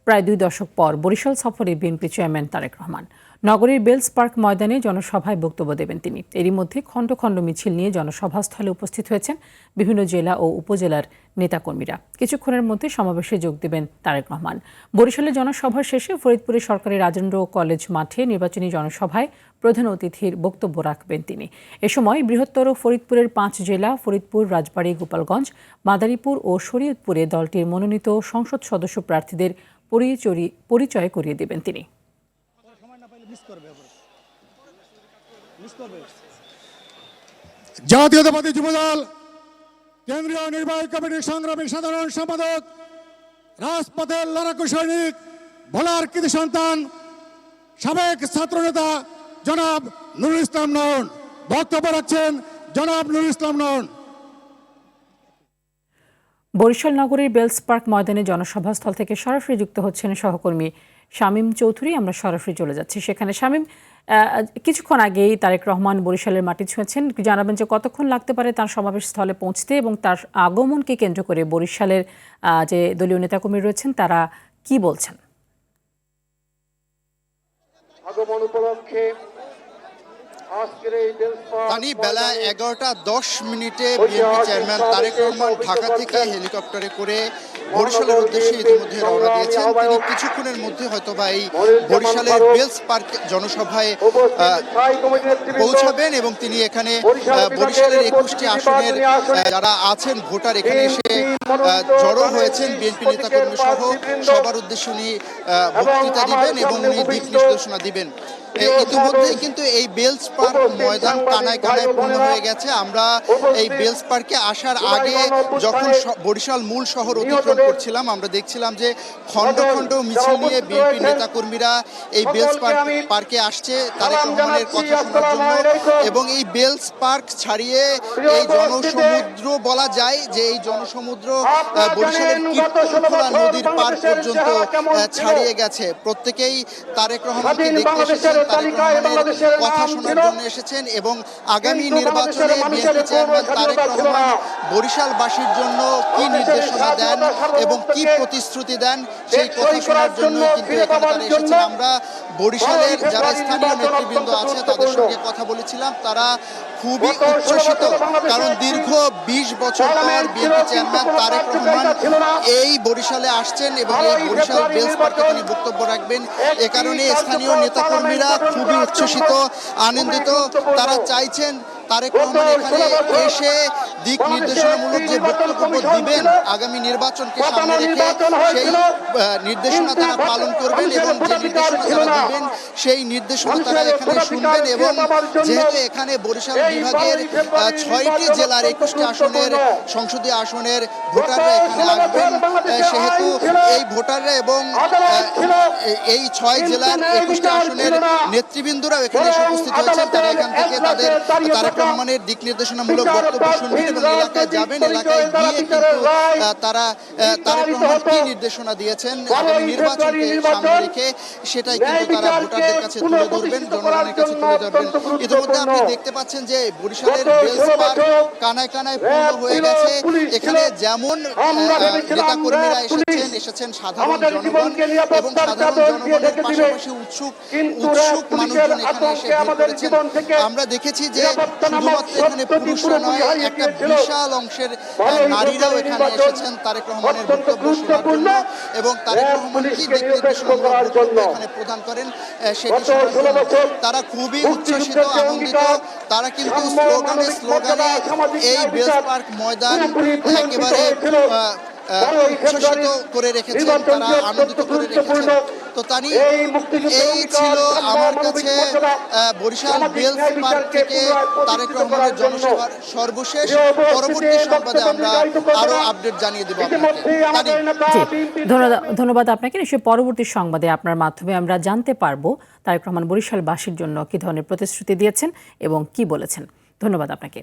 প্রায় 2 দশক পর বরিশাল সফরে বিএনপি চেয়ারম্যান তারেক রহমান নগরীর বেলস পার্ক ময়দানে জনসভায় বক্তব্য দেবেন তিনি। এরই মধ্যে খণ্ড খণ্ড মিছিল নিয়ে জনসভাস্থলে উপস্থিত হয়েছেন বিভিন্ন জেলা ও উপজেলার নেতাকর্মীরা। কিছুক্ষণের মধ্যে সমাবেশে যোগ দেবেন তারেক রহমান। বরিশালে জনসভা শেষে ফরিদপুরে সরকারি রাজেন্দ্র কলেজ মাঠে নির্বাচনী জনসভায় প্রধান অতিথির বক্তব্য রাখবেন তিনি। এ সময় বৃহত্তর ফরিদপুরের 5 জেলা ফরিদপুর, রাজবাড়ী, গোপালগঞ্জ, মাদারীপুর ও শরীয়তপুরে দলটির মনোনীত সংসদ সদস্য প্রার্থীদের পরিচয় করিয়ে দেবেন তিনি। জাতীয়তাবাদী যুবদল কেন্দ্রীয় নির্বাহী কমিটির সংগ্রামী সাধারণ সম্পাদক, রাজপথের লড়াকু সৈনিক, ভোলার কৃতি সন্তান, সাবেক ছাত্রনেতা জনাব নুরুল ইসলাম নয়ন বক্তব্য রাখছেন। জনাব নুরুল ইসলাম নয়ন। বরিশাল নগরীর বেলস পার্ক ময়দানে জনসভাস্থল থেকে সরাসরি যুক্ত হচ্ছেন সহকর্মী শামীম চৌধুরী। আমরা সরাসরি চলে যাচ্ছি সেখানে। শামীম, কিছুক্ষণ আগেই তারেক রহমান বরিশালের মাটি ছুঁয়েছেন। জানাবেন যে কতক্ষণ লাগতে পারে তার সমাবেশ স্থলে পৌঁছতে এবং তার আগমনকে কেন্দ্র করে বরিশালের যে দলীয় নেতাকর্মী রয়েছেন তারা কি বলছেন? আগমন উপলক্ষে বেলা 11:10 বিএনপি চেয়ারম্যান তারেক রহমান ঢাকা থেকে হেলিকপ্টারে করে বরিশালের উদ্দেশ্যে ইতিমধ্যে রওনা দিয়েছেন। তিনি কিছুক্ষণের মধ্যে হয়তোবা এই বরিশালের বেলস পার্ক জনসভায় পৌঁছাবেন এবং তিনি এখানে বরিশালের 21টি আসনের যারা আছেন ভোটার এখানে এসে জড়ো হয়েছেন বিএনপি নেতাকর্মী সহ সবার উদ্দেশ্যে উনি বক্তৃতা দিবেন এবং উনি দিক নির্দেশনা দিবেন। ইতিমধ্যেই কিন্তু এই বেলস পার্ক ময়দান কানায় কানায় পূর্ণ হয়ে গেছে। আমরা এই বেলস পার্কে আসার আগে যখন বরিশাল মূল শহর অতিক্রম করছিলাম আমরা দেখছিলাম যে খণ্ড খণ্ড মিছিল নিয়ে বিএনপি নেতাকর্মীরা এই বেলস পার্কে আসছে তারেক রহমানের কথা শোনার জন্য। এবং এই বেলস পার্ক ছাড়িয়ে এই জনসমুদ্র বলা যায় যে এই জনসমুদ্র বরিশালের কীর্তনখোলা নদীর পার পর্যন্ত ছাড়িয়ে গেছে। প্রত্যেকেই তারেক রহমানকে দেখতে এসেছেন, তারেক রহমানের কথা শোনার জন্য এসেছেন এবং আগামী নির্বাচনে বিএনপি চেয়ারম্যান তারেক রহমান বরিশালবাসীর জন্য কি নির্দেশনা দেন এবং কি প্রতিশ্রুতি দেন সেই কথা শোনার জন্য কিন্তু এখানে তারা এসেছেন। আমরা বরিশালের যারা স্থানীয় নেতৃবৃন্দ আছে তাদের সঙ্গে কথা বলেছিলাম, তারা খুবই উচ্ছ্বসিত, কারণ দীর্ঘ 20 বছর পর বিএনপি চেয়ারম্যান তারেক রহমান এই বরিশালে আসছেন এবং এই বরিশাল বেলস পার্কে তিনি বক্তব্য রাখবেন। এ কারণে স্থানীয় নেতাকর্মীরা খুবই উচ্ছ্বসিত, আনন্দিত। তারা চাইছেন তারেক রহমান এখানে এসে দিক নির্দেশনামূলক যে বক্তব্য দিবেন আগামী নির্বাচনকে সামনে রেখে সেই নির্দেশনা তারা পালন করবেন এবং যে নির্দেশনা তারা দিবেন সেই নির্দেশনা তারা এখানে শুনবেন। এবং যেহেতু এখানে বরিশাল বিভাগের 6টি জেলার 21টি আসনের সংসদীয় আসনের ভোটাররা এখানে আসবেন, সেহেতু এই ভোটাররা এবং এই 6 জেলার 21টি আসনের নেতৃবৃন্দরাও এখানে এসে উপস্থিত হয়েছেন। তারা এখান থেকে তাদের তারেক রহমানের দিক নির্দেশনামূলক বক্তব্য শুনবেন এবং এলাকায় যাবেন। এলাকায় গিয়ে কিন্তু তারা তারেক রহমান কি নির্দেশনা দিয়েছেন আগামী নির্বাচনকে সামনে রেখে সেটাই কিন্তু তারা ভোটারদের কাছে তুলে ধরবেন, জনগণের কাছে তুলে ধরবেন। ইতিমধ্যে আপনি দেখতে পাচ্ছেন যে বরিশালের বেলস পার্ক কানায় কানায় পূর্ণ হয়ে গেছে। এখানে যেমন নেতাকর্মীরা এসেছেন সাধারণ জনগণ এবং সাধারণ জনগণের পাশাপাশি উৎসুক মানুষজন এখানে এসে ভিড় করেছেন। আমরা দেখেছি যে শুধুমাত্র এখানে পুরুষরা নয়, একটা বিশাল অংশের নারীরাও এখানে এসেছেন তারেক রহমানের বক্তব্য শোনার জন্য এবং তারেক রহমান কি দিক নির্দেশনামূলক বক্তব্য এখানে প্রদান করেন সেটি শোনার জন্য। তারা খুবই উচ্ছ্বসিত, আনন্দিত। তারা কিন্তু স্লোগানে এই বেলস পার্ক ময়দান একেবারে উচ্ছ্বসিত করে রেখেছেন, তারা আনন্দিত করে রেখেছেন। তো তারই এই ছিল আমার কাছে বরিশাল বেলস পার্ক থেকে তারেক রহমানের জনসভার সর্বশেষ। পরবর্তী সংবাদে আমরা আরো আপডেট জানিয়ে দেব আপনাকে। ধন্যবাদ আপনাকে। নিশ্চয়ই পরবর্তী সংবাদে আপনার মাধ্যমে আমরা জানতে পারবো তারেক রহমান বরিশালবাসীর জন্য কি ধরনের প্রতিশ্রুতি দিয়েছেন এবং কি বলেছেন। ধন্যবাদ আপনাকে।